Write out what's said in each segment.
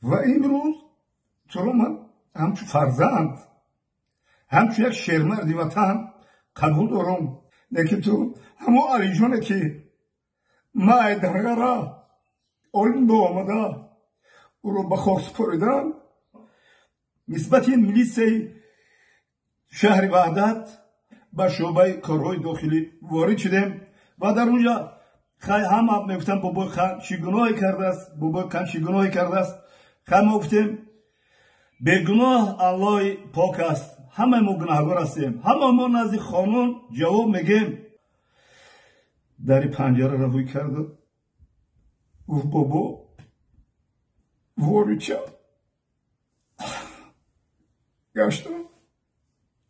و امروز تو رو من همچو فرزند همچو یک شیرمردی وطن قبول دارم. لیکن تو همون علی جونه که ما درگاه را اولین دو آمده او رو به خاک سپردن نسبت میلیس شهر وحدت به شعبه کارهای داخلی وارد شدیم و در اونجا همه میگفتن بابا خان چی گناهی کرده است، بابا خان چی گناهی کرده است. همه گفتیم بیگناه الله پاک است، همه ما گناهکار هستیم. همه ما نزد قانون جواب میگیم. در پنجره را روی کرد گفت بابا وارد شد. گشتم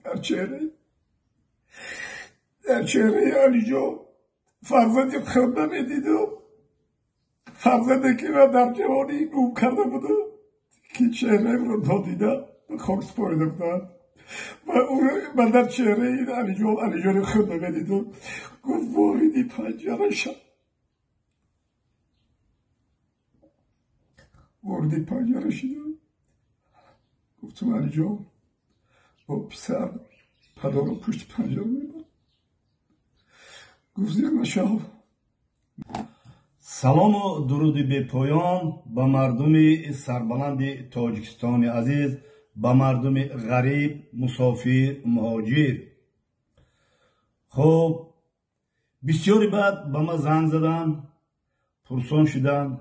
در چهره علی جان فرزندی خود نمیدیدم. فرزندی که را در جوانی گم کرده بودم که چهره را نادیده به خاک سپرده بودم و من در چهره علی جان خود نمیدیدم. گفت واردی پنجره شد. واردی پنجره شدم. گفتم علی جان با پسر پدر رو پشت پنجره میبرد. گفت زیر نشاو. سلام و درود بی پایان به مردم سربلند تاجیکستان عزیز، به مردم غریب، مسافر، مهاجر. خب بسیاری بعد به ما زنگ زدن، پرسان شدن،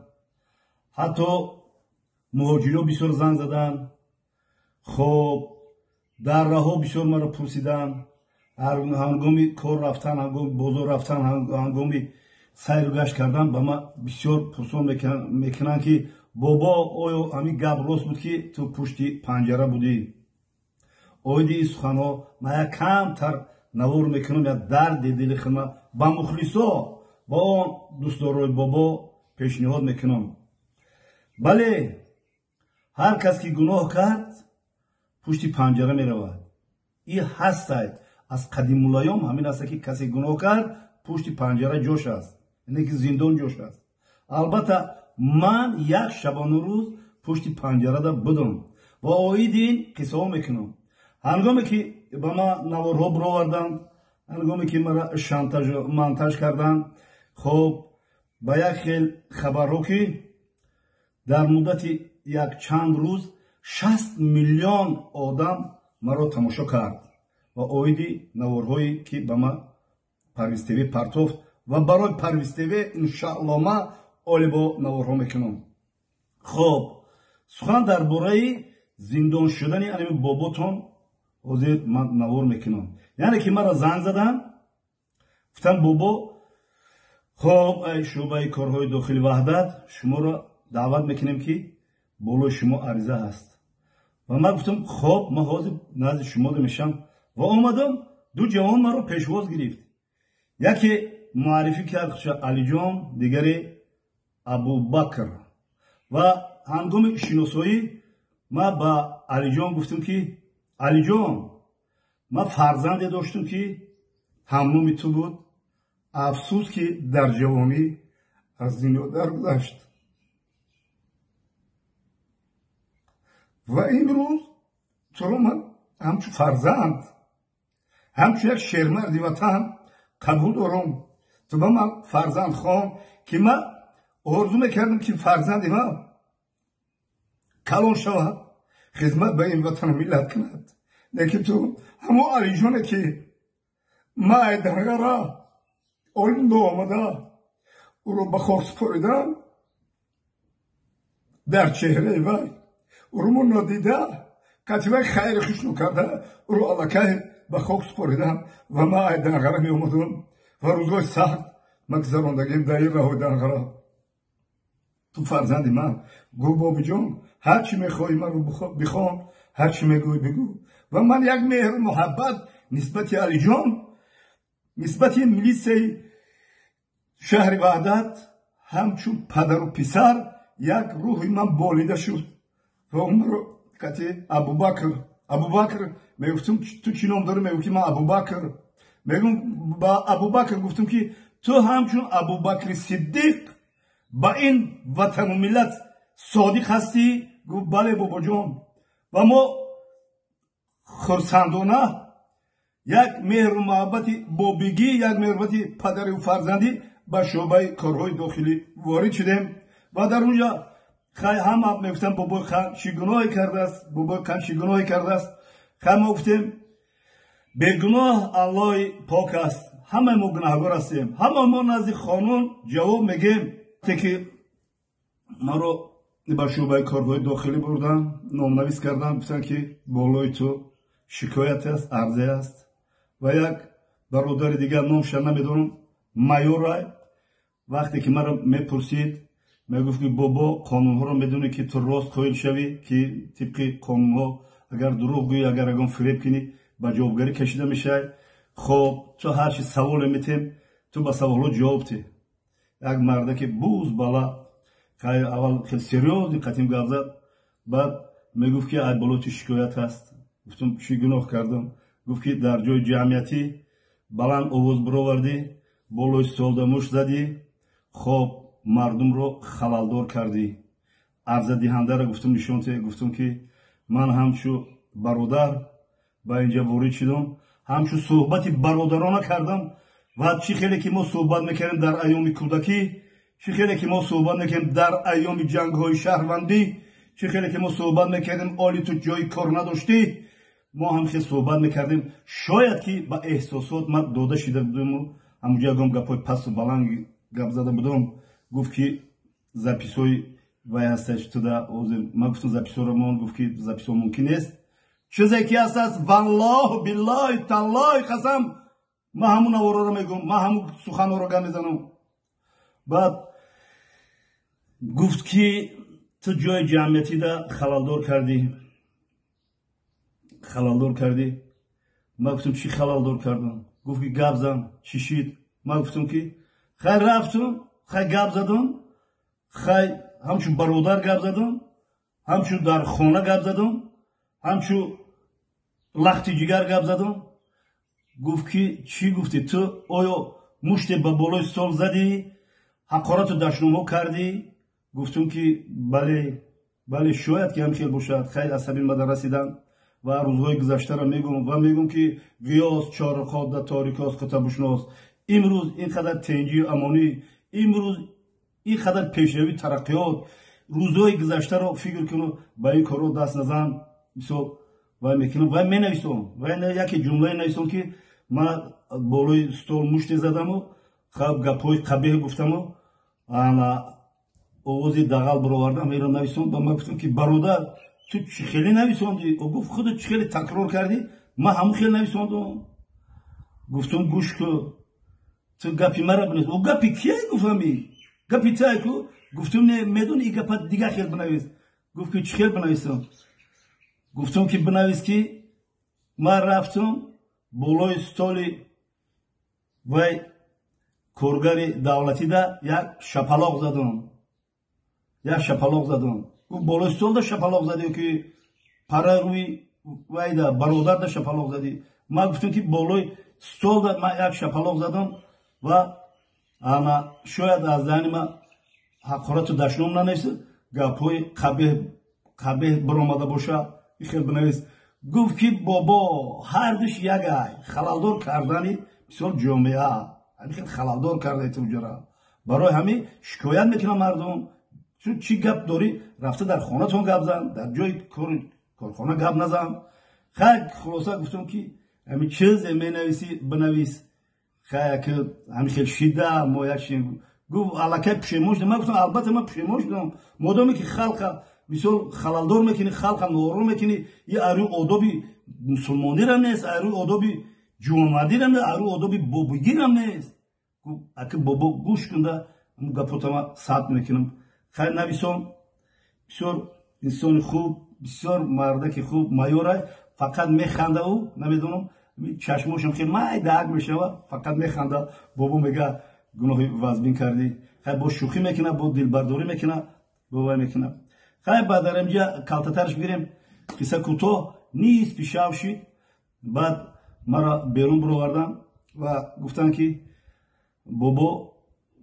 حتی مهاجرها بسیار زنگ زدن. خب در راه بسیار مرا پرسیدن، هنگامی کار رفتن، هنگامی بازار رفتن، هنگامی سیر و گشت کردن به ما بسیار پرسان میکنن که بابا آیا همین گپ راست بود که تو پشت پنجره بودی؟ آیدی سخنها من یک کمتر نوار میکنم یا درد دل خودم با مخلصا با آن دوستدارای بابا پیشنهاد میکنم. بله، هر کس که گناه کرد پشت پنجره میرود. این هست از قدیم مولایان همین است که کسی گناه کرد پشت پنجره جوش است، اینه که زندان جوش است. البته من یک شبانه روز پشت پنجره دا بودم و آیدین قصه ها میکنم. هنگامی که به ما نوارها برآوردن، هنگامی که مرا شانتاژ مانتاژ کردن، خب با یک خیل خبرها که در مدت یک چند روز 60 میلیون آدم مرا تماشا کرد و آیدی نوارهایی که به ما پرویز تیوی پرتافت و برای پرویز تیوی انشاءالله ما اولی با نوارها میکنم. خب سخن در باره زندان شدن انمی باباتون حاضر من نوار میکنم. یعنی که مرا زنگ زدن گفتن بابا خب شعبه کارهای داخلی وحدت شما را دعوت میکنیم که بالای شما عریضه هست. و من گفتم خب من حاضر نزد شما میشم و آمدم. دو جوان مرا پیشواز گرفت. یکی معرفی کرد علی جان، دیگری ابوبکر. و هنگام شناسایی ما با علی جان گفتم که علی جان من فرزند داشتم که هموم تو بود، افسوس که در جوانی از دنیا درگذشت و امروز تو رو من همچو فرزند همچو یک شیرمردی وطن قبول دارم. تو به من فرزند خواهم که من آرزو میکردم که فرزند من کلان شود، خدمت به این وطن ملت کند. لیکن تو همون علی جانه که ما درگاه را اولین دو آمده او رو به خاک سپردن در چهره وی او رو من ندیده کتیبه خیر خوش نکرده او رو علاکه به خاک سپردن و ما درگاه را می آمدم و روزهای سخت مگذراندگیم در این راه درگاه. تو فرزند من گو بابی جان هرچی میخوایی من رو بخوان، هرچی میگوی بگو. و من یک مهر محبت نسبت علی جان، نسبت میلیس شهر وحدت همچون پدر و پسر یک روح من بالیده شد و اون رو کتی ابوبکر میگفتم تو چی نام داره؟ میگم که من ابوبکر. میگم با ابوبکر گفتم که تو همچون ابوبکر صدیق با این وطن و ملت صادق هستی گفت بله بابا جان. و ما خرسندانه یک مهر و محبتی بابگی، یک محبتی پدر و فرزندی به شعبه کارهای داخلی وارد شدیم و در اونجا هم میگفتم بابا خان چی گناهی کرده است، بابا خان چی گناهی کرده است. هم گفتیم بگناه الله پاک است، همه ما گناهکار هستیم. همه ما نزد قانون جواب میگیم. که ما رو به شعبه کارهای داخلی بردن، نامنویس کردن، گفتن که بالای تو شکایت است، عرضه است. و یک برادر دیگر نامش نمیدونم مایور رای وقتی که مرا میپرسید میگفت که بابا قانون ها رو میدونی که تو راست قائل شوی که طبق قانون ها اگر دروغ گویی، اگر اگه فریب کنی به جوابگری کشیده میشه. خب تو هر چی سوال میتیم تو به سوالات جواب تی. یک مرده که بوز بالا اول خیلی سریوز قدیم گپ زد، بعد میگفت که ای بالا تو شکایت هست. گفتم چی گناه کردم؟ گفت که در جای جمعیتی بلند آواز برآوردی، بالای استول مشت زدی، خب مردم رو خلالدار کردی. عرضه دهنده را گفتم نشون تی. گفتم که من همچو برادر با اینجا وارد شدم، همچو صحبتی برادرانه کردم. و چی خیلی که ما صحبت میکردیم در ایام کودکی، چی خیلی که ما صحبت میکردیم در ایام جنگ های شهروندی، چی خیلی که ما صحبت میکردیم آلی تو جای کار نداشتی، ما هم خیلی صحبت میکردیم. شاید که با احساسات ما داده شده بودیم و همونجا گم گپای پس و بلند گپ زده بودم. گفت که زپیسوی وای هستش تو دا ما گفتم زپیسو رو من، گفت که زپیسو ممکن نیست. چیزی که هست والله بالله تالله قسم ما همون آورا رو میگم، ما همون سخن رو گم میزنم. بعد گفت که تو جای جمعیتی دا خلالدار کردی، خلالدار کردی. ما گفتم چی خلالدار کردم؟ گفت که گپ زن. چی شید؟ ما گفتم که خیر رفتم، خیر گپ زدم، خیر همچون برادر گپ زدم، همچون در خانه گپ زدم، همچون لختی جگر گپ زدم. گفت که چی گفتی تو؟ آیا مشت به بالای استول زدی؟ حقارت و دشنامه کردی؟ گفتم که بله شاید که همخیل باشد. خیلی عصبی ما در رسیدن و روزهای گذشته را میگم و میگم که قیاس چارخاد در تاریک است خطا بشناس. امروز اینقدر تنجی و امانی، امروز اینقدر پیشروی ترقیات، روزهای گذشته را فکر کنو با این کارو دست نزن. و میکنم و می نویسم و یکی جمله نویسم که من بالای استول مشت زدم و خب گپای قبیح گفتم و انا آوازی دغل برآوردم. میرم نویسم و من گفتم که برادر تو چی خیلی نویسوندی؟ او گفت خودت چی خیلی تکرار کردی؟ من همون خیلی نویسوندم. گفتم گوش کن تو گپی مرا بنویس. او گپی کیه؟ گفتم گپی تای کو. گفتم نه میدونی این گپ دیگه خیلی بنویس. گفت که چی خیلی بنویسم؟ گفتم که بنویس که من رفتم بالای استولی و کارگر دولتی دا یک شپلاق زدم. گفت بالای استول دا شپلاق زدی که پره روی وای دا برادر دا شپلاق زدی. من گفتم که بالای استول دا من یک شپلاق زدم و انا شاید از ذهن من حقارت و دشنام ننویسه، گپای قبیح برآمده باشه. خیلی بنویس. گفت که بابا هر دوش یگای خلالدار کردنی بسیار جامعه همین خیلی خلالدار کرده تو جرا. برای همین شکایت میکنه مردم. چی گپ داری؟ رفته در خانه تون گپ زن، در جای کارخانه گپ نزن. خیلی خلاصه گفتم که همین چیز مینویسی بنویس. خیلی همین خیلی شیده ما یکشین. گفت علاکه پشیمان شدم. من گفتم البته من پشیمان شدم مادامی که خلق بسیار خلالدار میکنی، خلق هم نوارو میکنی. یه اروی آدابی مسلمانی رم نیست، اروی آدابی جوانمردی رم نیست، اروی آدابی بابگی رم نیست. اگه بابا گوش کنده همون گپوتا ما ثبت میکنم. خیلی نویسم بسیار انسان خوب، بسیار مرده خوب مایوره. فقط میخنده او نمیدونم چشماشم خیلی مای درد میشوه، فقط میخنده. بابا میگه گناه وزبین کردی. خیلی با شوخی میکنه، با دلبرداری میکنه، بابا میکنه. خیلی بعد در اینجا کلتترش بگیریم. قصه کوتاه نیست پیشاو شید. بعد مرا بیرون برآوردن و گفتن که بابا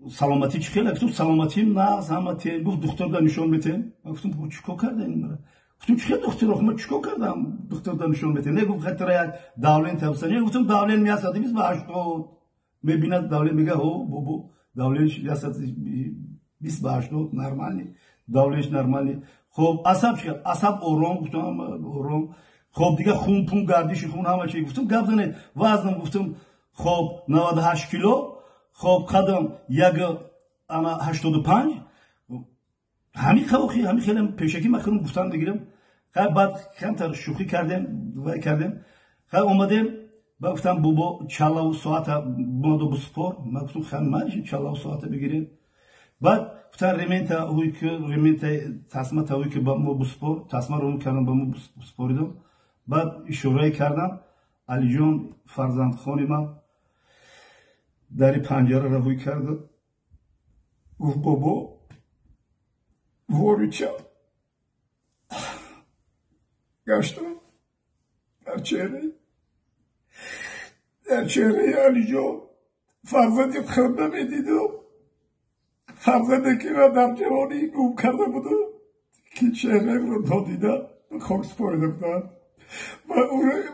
саломатӣ чӣ хела? Гуфтам саломатим нағз ҳамати. Гуфт духтар дар нишон метем. Ман гуфтам чикор карда ин мара? Гуфтам чӣ хел духтар охма чикор кардам духтар дар нишон метем? Не гуфт хатра як давлен табса. Не гуфтам давлен 120/80 мебинад давлен мега о бобо давлен 120/80 нормальный. Давленш нормальный. خب عصب چیه؟ عصب آرام گفتم آرام. خب دیگه خون پون گردش خون همه چی گفتم گپ زنید. وزنم گفتم خب 98 کیلو. خب قدم یک انا 85. همین خیلی پیشکی مخنم گفتم بگیرم. خب بعد کمتر شوخی کردم و کردم. خب اومدم با گفتم بابا 40 ساعت بودم با سپور. من گفتم خب ماش 40 ساعت بگیریم. بعد گفتن ремента اوی که ремента تسمه تاوی که با ما بسپور تسمه رو کردم با ما بسپوریدم. بعد اشاره کردم علی جان فرزند خانی من در پنجره روی کرد. گفت بابا وریچا گشتم در چهره علی جان فرزندت خنده میدیدم. فرزنده که را در جوانی گم کرده بودم که چهره رو دادیدم خاک سپاریده بودم و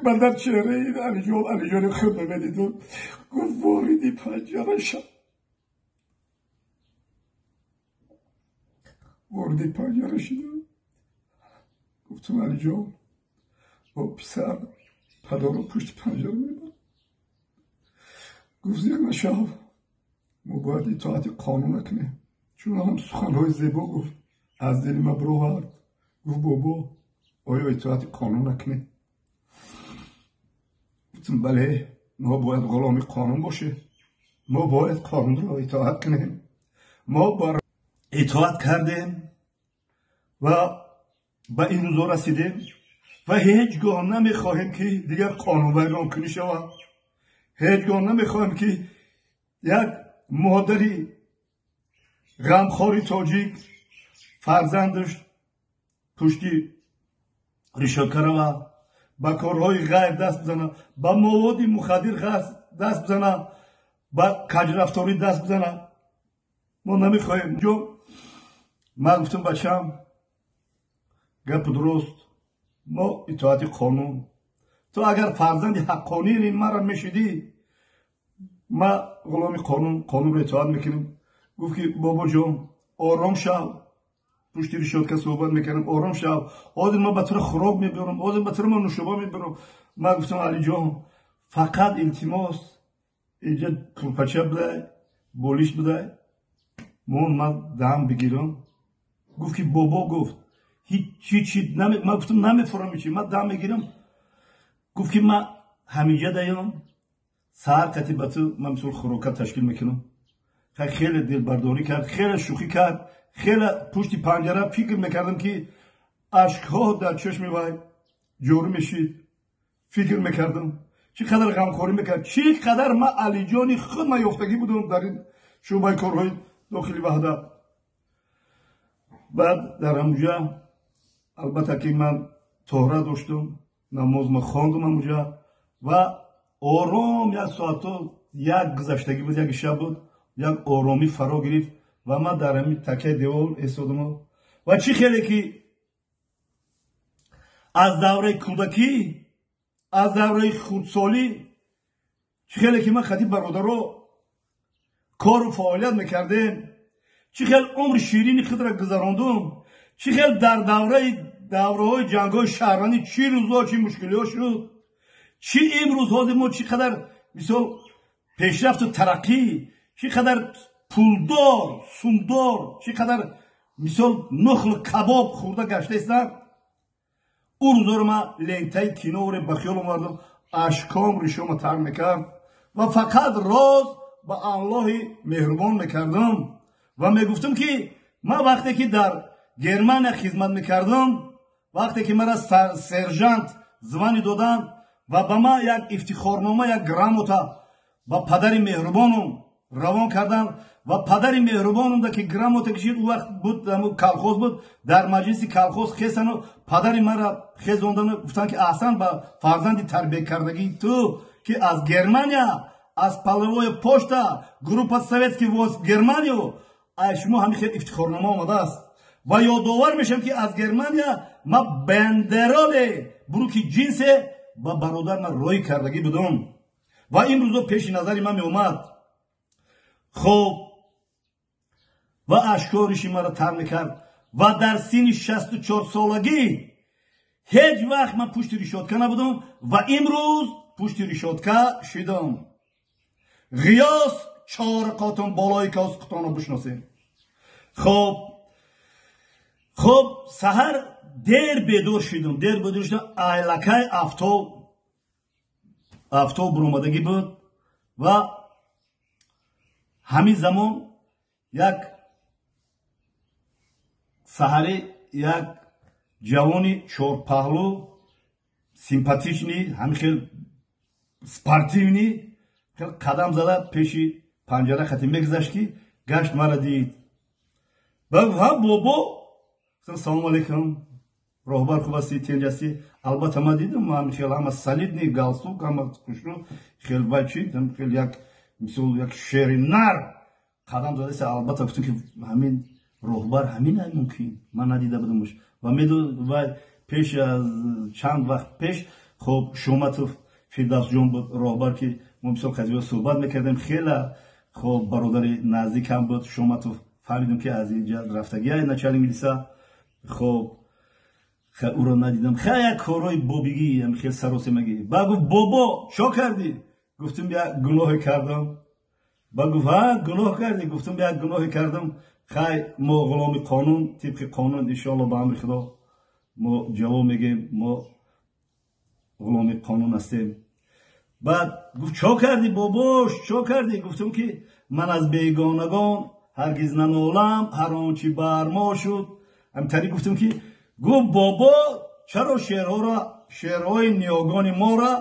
من در چهره این علی جان خنده میدیدم. گفت واریدی پنجره شد. واردی پنجره شدم. گفتم علی جان با پسر پدر رو پشت پنجره میدم. گفت زیر نشاو ما باید اطاعت قانون کنیم. چون هم سخنهای زیبا گفت از دل ما برآورد. گفت بابا آیا اطاعت قانون نکنیم؟ گفتم بله ما باید غلام قانون باشه. ما باید قانون را اطاعت کنیم. ما بر اطاعت کردیم و به این روزا رسیدیم و هیچگاه نمیخواهیم که دیگر قانون ویران کنی شود. هیچگاه نمیخواهیم که یک مادری غمخواری تاجیک فرزندش پشتی ریشاکه و با کارهای غیر دست بزنه، با مواد مخدر دست بزنه، با کجرفتاری دست بزنه. ما نمیخواهیم. جو من گفتم بچم گپ درست، ما اطاعت قانون. تو اگر فرزند حقانی این مرا میشدی ما غلام قانون رو اطاعت میکنیم. گفت که بابا جان آرام شو. پشتی ریشات که صحبت میکنم آرام شو. آدم ما به طور خراب میبرم، آدم به طور ما نوشابه میبرم. من گفتم علی جان فقط التماس اینجا پرپچه بده بولیش بده من دم بگیرم. گفت که بابا گفت هیچی من گفتم نمیفرم چی من دم میگیرم. گفت که من همینجا دایم سهر کتیبتو من مثل خوراکت تشکیل میکنم. خیلی دلبرداری کرد، خیلی شوخی کرد، خیلی پشت پنجره فکر میکردم که اشکها در چشم وای جوری میشید. فکر میکردم چقدر غمخوری میکرد، چقدر من علی جانی خود من یافتگی بودم در این شعبه کارهای داخلی وحدت. بعد در اونجا البته که من طهره داشتم، نماز ما خواندم اونجا و آرام یک ساعت یک گذشتگی بود، یک شب بود، یک آرامی فرا گرفت و من در همین تکه دیوار ایستادم و چی خیلی که از دوره کودکی، از دوره خردسالی چی خیلی که من خطیب برادرها کار و فعالیت میکردیم، چی خیلی عمر شیرینی خود را گذراندم، چی خیلی در دوره های جنگ های شهرانی چی روزها چی مشکلی ها شد، چی امروز ها ما چقدر مثال پیشرفت و ترقی، چقدر پولدار سومدار، چقدر مثال نخل کباب خورده گشته است. اون روزا رو من لنگتای کنار به خیال اومدم، اشکام ریشم تر میکرد و فقط راز به الله مهربان میکردم و میگفتم که من وقتی که در گرمانیا خدمت میکردم، وقتی که مرا سرژانت زبانی دادن و به من یک افتخارنامه یک گراموتا با پدر مهربانم روان کردن و پدر مهربانم دا که گراموتا کشید او وقت بود کلخوز بود، در مجلس کلخوز خیستن و پدر مرا خیزاندن، گفتن که احسن با فرزند تربیت کردگی تو که از گرمانیا аз палевои почта группа советский войск Германию ай шумо ҳамихел ифтихорнома омадааст ва ёдовар мешавам ки аз Германия ма бандероли буруки ҷинсе ба бародар ман роҳӣ кардагӣ будам ва имрӯзо пеши назари ман меомад. хуб ва ашкориши маро тар мекард ва дар синни 64 солагӣ ҳеҷ вақт ман пушти решотка набудам ва имрӯз пушти решотка шудам. ғиёс чорақотон болои косқутонро бишносем. хуб саҳар дер бедор шудам айлакай афтоб буромадагӣ буд ва ҳамин замон як саҳари як ҷавони чорпаҳлу симпатични ҳамихел спортивни қадам зада пеши панҷара хати мегузашт ки гашт мара дид. ва бобо салому алейкум роҳбар хуб асти тенҷ асти албатта ман дидам ҳамихел ҳама солидни галстук ҳама кушну хел вачи хел як мисол як шери нар қадам задаст. албатта гуфтам ки ҳамин роҳбар ҳамин ай мумкин ман надида будамш ва пеш аз чанд вақт пеш хуб шуматов фирдавсҷон буд роҳбар ки мо мисол қазиё суҳбат мекардем хела хуб бародари наздикам буд шуматов фаҳмидам ки аз инҷа рафтагиай начали милиса. хуб ӯро надидам як корои бобигӣ хел саросемагӣ ба гуфт бобо чо кардӣ? гуфтам як гуноҳе кардам. ба гуфт гуноҳ кардӣ? гуфтам як гуноҳе кардам. хай мо ғуломи қонун тибқи қонун иншоалло ба амри худо мо ҷавоб мегем мо ғуломи қонун ҳастем. баъд гуфт чо кардӣ бобош чо кардӣ? гуфтам ки ман аз бегонагон ҳаргиз нанолам ҳар он чи бар мо шуд. ҳамтари гуфтам ки гуфт бобо чаро шеърҳои ниёгони моро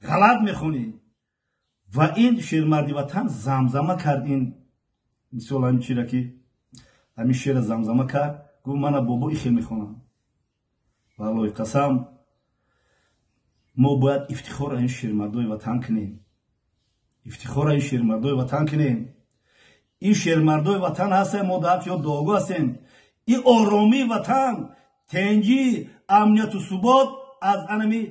ғалат мехонӣ? ва ин шермарди ватан замзама кард. ин мисол ҳамин чира ки ҳамин шеъра замзама кард. гуфт мана бобо ихел мехонам. валлоҳи қасам мо бояд ифтихора ин шермардои ватан кунем. ифтихора ин шермардои ватан кунем. ин шермардои ватан ҳастем. мо дар ё догу ҳастем. ин оромии ватан тенҷӣ амнияту субот аз анами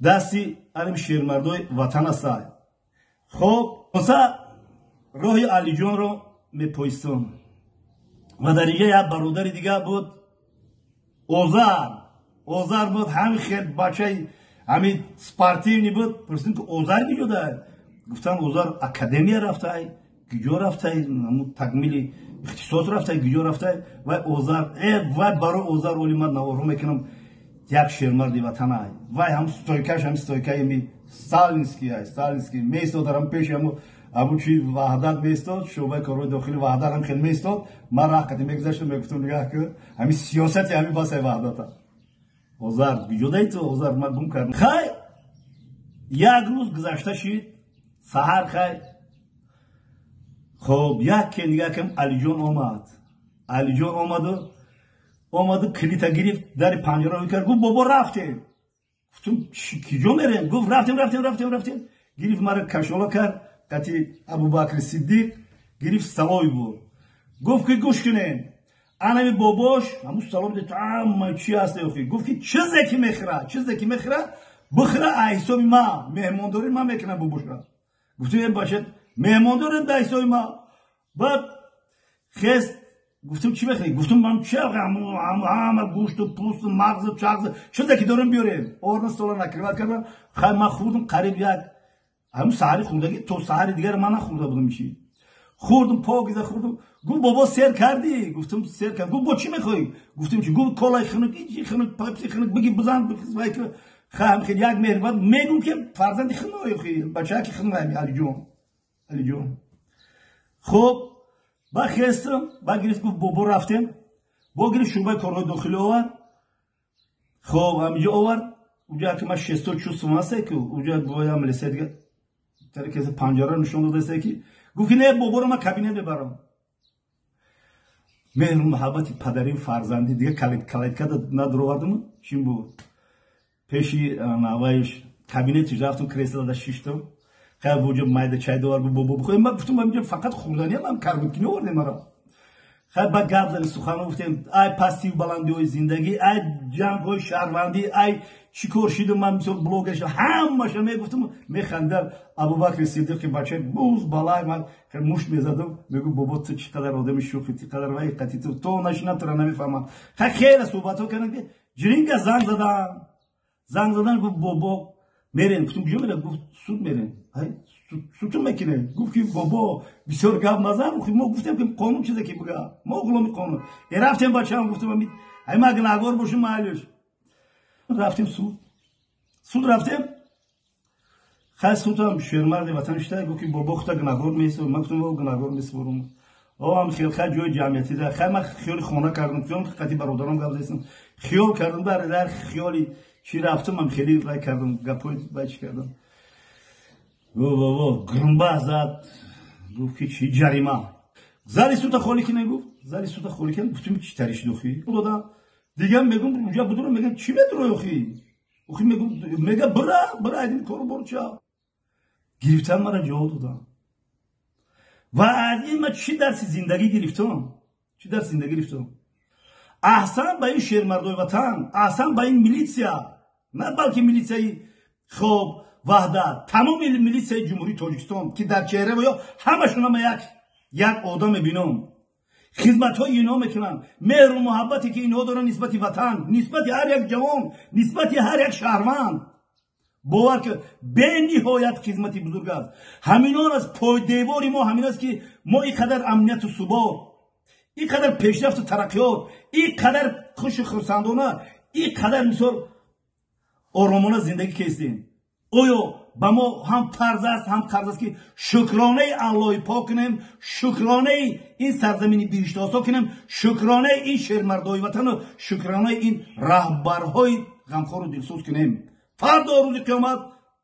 дасти анами шермардои ватан ҳастад. хуб оса роҳи алиҷонро мепоистон ва дар инҷа як бародари дигар буд озар буд. ҳамин хел бачаи ҳамин спортивни буд. пурсидам ки озар киҷодай? гуфтам озар академия рафтай киҷо рафтай такмили ихтисос рафтай киҷо рафтай? вай озар вай барои озар оли ман наворо мекунам як шермарди ватанай. вай ҳам стойкаш ҳам стойкаи ми сталинский меистод ҳам пеши ҳамун чи ваҳдат меистод шӯъбаи корҳои дохили ваҳдат ҳам хел меистод. ман рахкати мегузаштам мегуфтам нигоҳ кун ҳамин сиёсати ҳамин басаи ваҳдата. озар биҷодаи ту озар ман гум кардам. хай як рӯз гузашта шид саҳар хай хуб яке нигакам алиҷон омаду клита гирифт дари панҷараро кард. гуфт бобо рафтем. гуфтам киҷо мерем? гуфт рафтем. гирифт мара кашола кард қати абубакри сиддиқ гирифт салои буд. гуфт ки гӯш кунем анами бобош ҳамун салом дид ама чи ҳаст охи? гуфт ки чизе ки мехӯра бихӯра аз ҳисоби ман меҳмондорӣ ман мекунам бобоша. гуфтам бошад меҳмондорӣ дар ҳисоби ман. баъд хест гуфтам чӣ мехӯрӣ? гуфтам ман ҳама гӯшту пӯсту мағзу чағзу чизе ки дорем биёрем. орна стола накриват кардам. хай ман хӯрдам қариб як ҳамун саҳари хӯрдагӣ то саҳари дигар ман нахӯрда будам. чи хӯрдам покиза хӯрдам. гуфт бобо сер кардӣ? гуфтам сер кардам. гуфт бо чӣ мехоҳӣ? гуфтам чи? гуфт колаи хунук хунук пепси хунук биги бизан хам хел як меҳрибат мегум ки фарзанди хунуки бачаки хунук алиҷон. хуб ба хестам ба гирифт гуфт бобо рафтем. бо гирифт шӯъбаи корҳои дохилӣ овард. хуб ҳаминҷо овард уҷа ки ман 60 чувствам ҳасте ки уҷа боя милиса дига тари панҷара нишон додааст ки гуфт ки не боборо ман кабинет мебарам. меҳру муҳаббати падарӣ фарзандӣ дига калайткада надуровардам. чин буд пеши наваиш кабинетиш рафтам креслада шиштам. خب وجب مایده چای دوار بابا بخوریم. من گفتم من فقط خوردنی هم کار بود که نورده مرا. خب با گپ زدیم سخن گفتیم ای پستیو بلندی های زندگی، ای جنگ های شهروندی، ای چیکار شدم من مثل بلوگش همش میگفتم میخندم. ابوبکر صدیق که بچه بوز بالای من مشت میزدم میگو بابا تو چقدر آدم شوخی چقدر وای قتی تو نشینم تو را نمیفهمم. خیلی صحبتو کردن که جرینگا زنگ زدن گفت بابا میرین. گفتم کجا میرین؟ گفت سود میرین. های سودتون میکنه. گفت که بابا بسیار گپ نزن. ما گفتیم که قانون چیزی که بگه ما غلام قانون رفتیم بچه‌ام گفتم امید ای ما گناهکار باشیم معلوش رفتیم سود رفتیم. خیلی سود هم شیرمرد وطن شده گفت که بابا خدا گناهکار میسه. من گفتم بابا گناهکار میسپرم. هم خیلی جای جمعیتی ده. خیلی من خیلی خونه کردم چون قطعی برادرام گپ زدم خیال کردم در خیالی چی رفتم من خیلی رای کردم گپای بچ کردم. بابا گرنبه زد گفت که چی جریمه زلی سوتا خالی که نگفت زلی سوتا خالی که گفتم چی تریش دوخی دادم دیگه میگم اونجا بدونم میگم چی میدونی اخی میگه برا این کارو برو چا گرفتم مرا جواب دادم. و از این من چی درس زندگی گرفتم احسن با این شیرمردای وطن، احسن با این میلیسیا، نه بلکه میلیسیای خوب وحدت، تمام میلیسیای جمهوری تاجیکستان که در چهره و یا همشون هم یک آدم بینم خدمت های اینا میکنن، مهر و محبتی که اینا دارن نسبت وطن، نسبت هر یک جوان، نسبت هر یک شهروند. باور که به نهایت خدمتی بزرگ است. همینان از پای دیواری ما همین است که ما اینقدر امنیت و ثبات، اینقدر پیشرفت و ترقیات، اینقدر خوش و خرسندانه، اینقدر مثال آرامانه زندگی کردیم. آیا به ما هم فرض است هم قرض است که شکرانه الله پاک کنیم، شکرانه این سرزمین بهشت آسا کنیم، شکرانه این شیرمردای وطن و شکرانه این رهبرهای غمخوار و دلسوز کنیم. فردا روز قیامت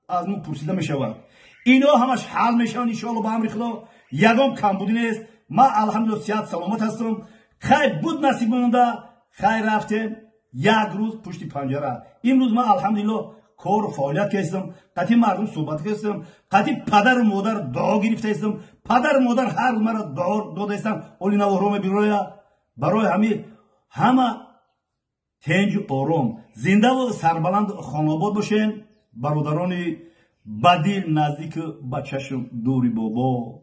از ما پرسیده می شود. اینا همش حل میشن ان شاء الله به امر خدا. یگام کمبودی نیست. ما الحمدلله صحت سلامت هستم. خیر بود نصیب مونده، خیر رفتیم یک روز پشت پنجره. امروز ما الحمدلله کار و فعالیت کردم، قطعی مردم صحبت کردم، قطعی پدر و مادر دعا گرفته هستم، پدر و مادر هر روز مرا دعا داده هستن اولی نوارم بیرویا برای همه تنج و آرام زنده و سربلند خانواباد باشین. برادران بدیل نزدیک بچه‌شون دوری بابا.